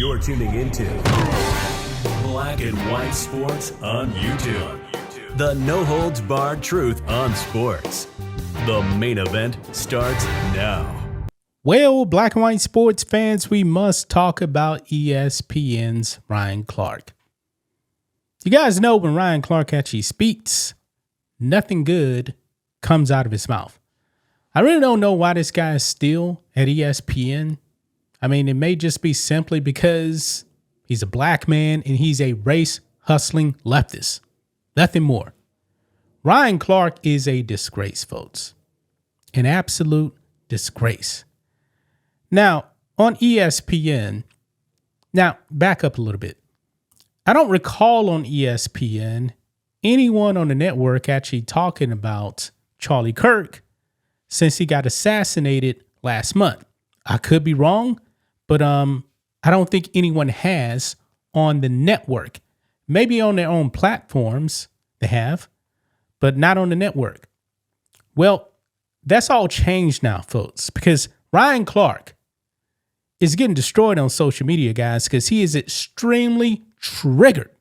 You're tuning into Black and White Sports on YouTube. The no-holds-barred truth on sports. The main event starts now. Well, Black and White Sports fans, we must talk about ESPN's Ryan Clark. You guys know when Ryan Clark actually speaks, nothing good comes out of his mouth. I really don't know why this guy is still at ESPN. I mean, it may just be simply because he's a black man and he's a race-hustling leftist. Nothing more. Ryan Clark is a disgrace, folks. An absolute disgrace. Now, on ESPN, now back up a little bit. I don't recall on ESPN anyone on the network actually talking about Charlie Kirk since he got assassinated last month. I could be wrong, but I don't think anyone has on the network. Maybe on their own platforms they have, but not on the network. Well, that's all changed now, folks, because Ryan Clark is getting destroyed on social media, guys, because he is extremely triggered,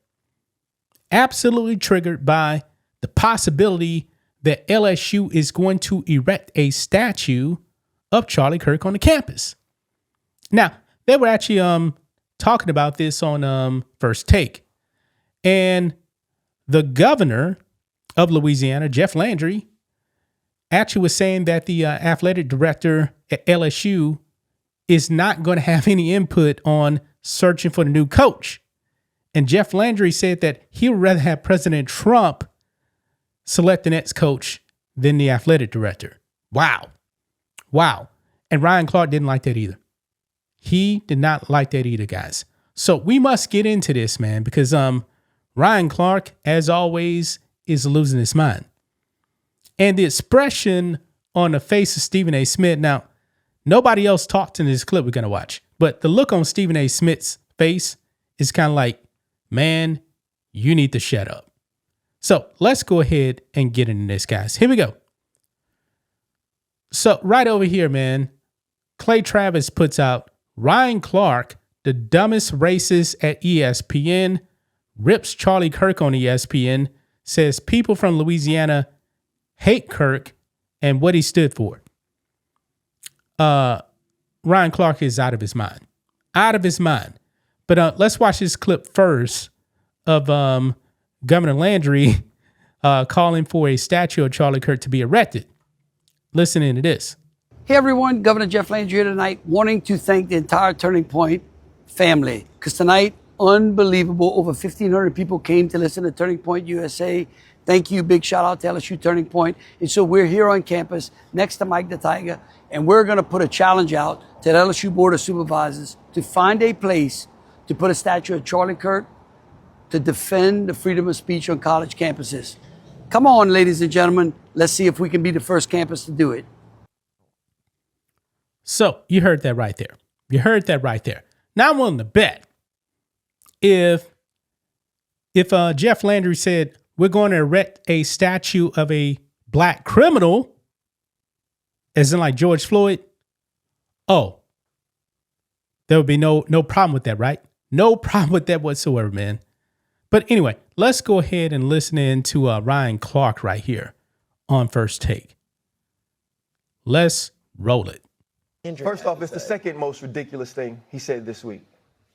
absolutely triggered by the possibility that LSU is going to erect a statue of Charlie Kirk on the campus. Now, they were actually talking about this on First Take. And the governor of Louisiana, Jeff Landry, actually was saying that the athletic director at LSU is not going to have any input on searching for the new coach. And Jeff Landry said that he would rather have President Trump select the next coach than the athletic director. Wow. And Ryan Clark didn't like that either. He did not like that either, guys. So we must get into this, man, because Ryan Clark, as always, is losing his mind. And the expression on the face of Stephen A. Smith, now, nobody else talked in this clip we're going to watch, but the look on Stephen A. Smith's face is kind of like, man, you need to shut up. So let's go ahead and get into this, guys. Here we go. So right over here, man, Clay Travis puts out Ryan Clark, the dumbest racist at ESPN, rips Charlie Kirk on ESPN, says people from Louisiana hate Kirk and what he stood for. Ryan Clark is out of his mind. Out of his mind. But let's watch this clip first of Governor Landry calling for a statue of Charlie Kirk to be erected. Listen into this. Hey everyone, Governor Jeff Landry here tonight, wanting to thank the entire Turning Point family. Because tonight, unbelievable, over 1,500 people came to listen to Turning Point USA. Thank you, big shout out to LSU Turning Point. And so we're here on campus next to Mike the Tiger, and we're going to put a challenge out to the LSU Board of Supervisors to find a place to put a statue of Charlie Kirk to defend the freedom of speech on college campuses. Come on, ladies and gentlemen, let's see if we can be the first campus to do it. So you heard that right there. Now I'm willing to bet if Jeff Landry said we're going to erect a statue of a black criminal, as in like George Floyd, oh, there would be no problem with that, right? No problem with that whatsoever, man. But anyway, let's go ahead and listen in to Ryan Clark right here on First Take. Let's roll it. First off, it's the second most ridiculous thing he said this week.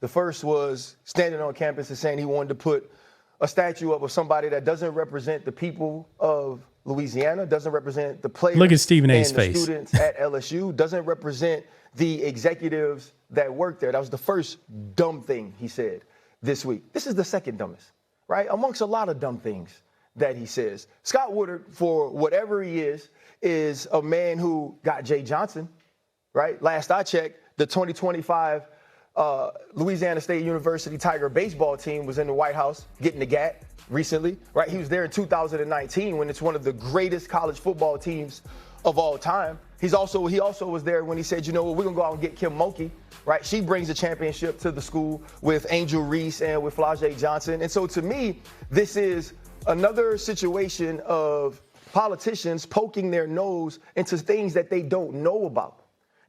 The first was standing on campus and saying he wanted to put a statue up of somebody that doesn't represent the people of Louisiana, doesn't represent the players. Look at Stephen A's and the face. Students at LSU, doesn't represent the executives that work there. That was the first dumb thing he said this week. This is the second dumbest, right? Amongst a lot of dumb things that he says. Scott Woodard, for whatever he is a man who got Jay Johnson, right? Last I checked, the 2025 Louisiana State University Tiger baseball team was in the White House getting the GAT recently, right? He was there in 2019 when it's one of the greatest college football teams of all time. He also was there when he said, you know what, we're gonna go out and get Kim Mulkey, right? She brings a championship to the school with Angel Reese and with Flau'jae Johnson. And so to me, this is another situation of politicians poking their nose into things that they don't know about.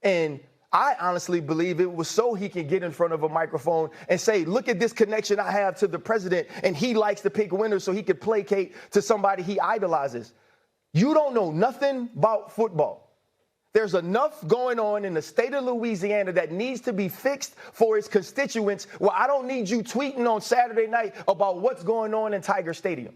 And I honestly believe it was so he can get in front of a microphone and say, look at this connection I have to the president, and he likes to pick winners so he could placate to somebody he idolizes. You don't know nothing about football. There's enough going on in the state of Louisiana that needs to be fixed for its constituents. Well, I don't need you tweeting on Saturday night about what's going on in Tiger Stadium.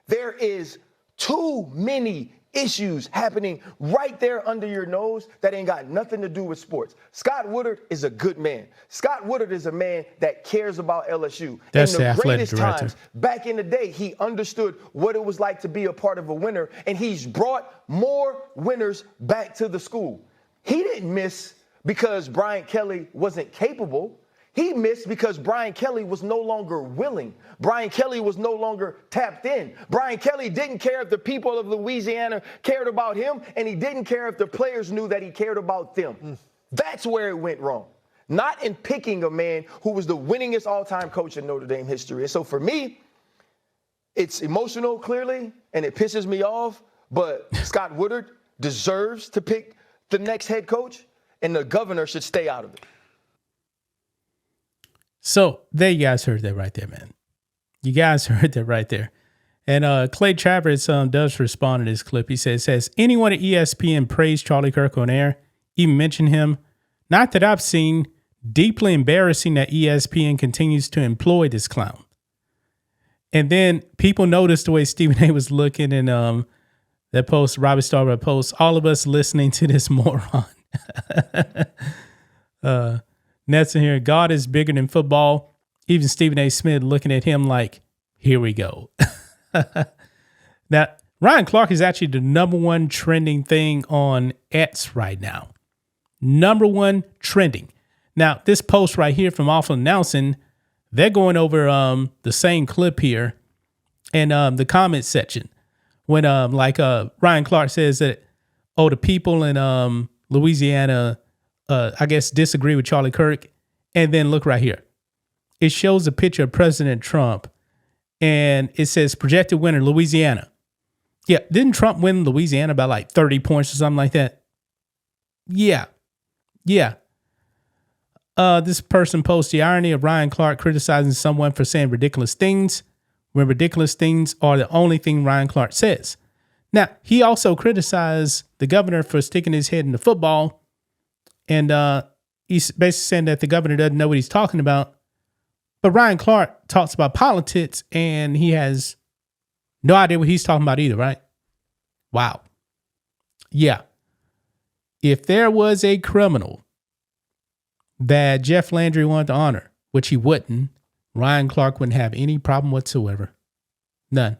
There is too many issues happening right there under your nose that ain't got nothing to do with sports. Scott Woodard is a good man. Scott Woodard is a man that cares about LSU. That's in the athletic greatest director. times, back in the day, he understood what it was like to be a part of a winner, and he's brought more winners back to the school. He didn't miss because Brian Kelly wasn't capable. He missed because Brian Kelly was no longer willing. Brian Kelly was no longer tapped in. Brian Kelly didn't care if the people of Louisiana cared about him, and he didn't care if the players knew that he cared about them. That's where it went wrong. Not in picking a man who was the winningest all-time coach in Notre Dame history. And so for me, it's emotional, clearly, and it pisses me off, but Scott Woodard deserves to pick the next head coach, and the governor should stay out of it. So there you guys heard that right there, man. You guys heard that right there. And Clay Travers does respond to this clip. He says, anyone at ESPN praised Charlie Kirk on air, even mention him? Not that I've seen. Deeply embarrassing that ESPN continues to employ this clown. And then people noticed the way Stephen A was looking in that post, Robbie Starbuck post, all of us listening to this moron. Netson here, God is bigger than football. Even Stephen A. Smith looking at him like, here we go. Now, Ryan Clark is actually the number one trending thing on X right now. Number one trending. Now, this post right here from Awful Announcing, they're going over the same clip here in the comment section. When Ryan Clark says that, the people in Louisiana, I guess, disagree with Charlie Kirk. And then look right here. It shows a picture of President Trump, and it says projected winner, Louisiana. Yeah, didn't Trump win Louisiana by like 30 points or something like that? Yeah. This person posts the irony of Ryan Clark criticizing someone for saying ridiculous things when ridiculous things are the only thing Ryan Clark says. Now, he also criticized the governor for sticking his head in the football, and he's basically saying that the governor doesn't know what he's talking about. But Ryan Clark talks about politics, and he has no idea what he's talking about either, right? Wow. Yeah. If there was a criminal that Jeff Landry wanted to honor, which he wouldn't, Ryan Clark wouldn't have any problem whatsoever. None.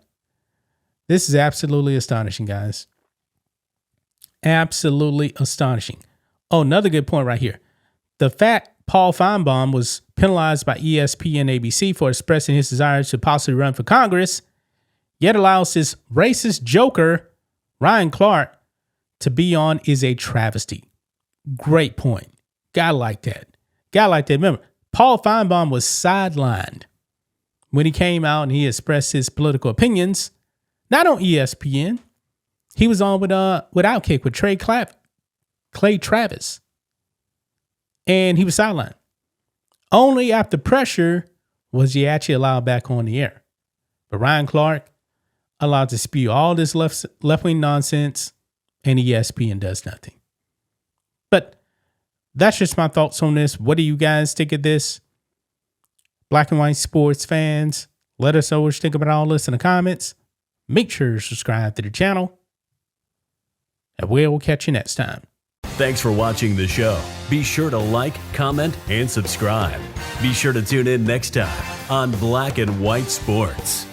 This is absolutely astonishing, guys. Absolutely astonishing. Oh, another good point right here. The fact Paul Feinbaum was penalized by ESPN ABC for expressing his desire to possibly run for Congress, yet allows this racist joker, Ryan Clark, to be on is a travesty. Great point. Guy like that. Remember, Paul Feinbaum was sidelined when he came out and he expressed his political opinions, not on ESPN. He was on with Outkick with Clay Travis. And he was sidelined. Only after pressure was he actually allowed back on the air. But Ryan Clark allowed to spew all this left-wing nonsense, and ESPN does nothing. But that's just my thoughts on this. What do you guys think of this? Black and white sports fans, let us know what you think about all this in the comments. Make sure to subscribe to the channel, and we'll catch you next time. Thanks for watching the show. Be sure to like, comment, and subscribe. Be sure to tune in next time on Black and White Sports.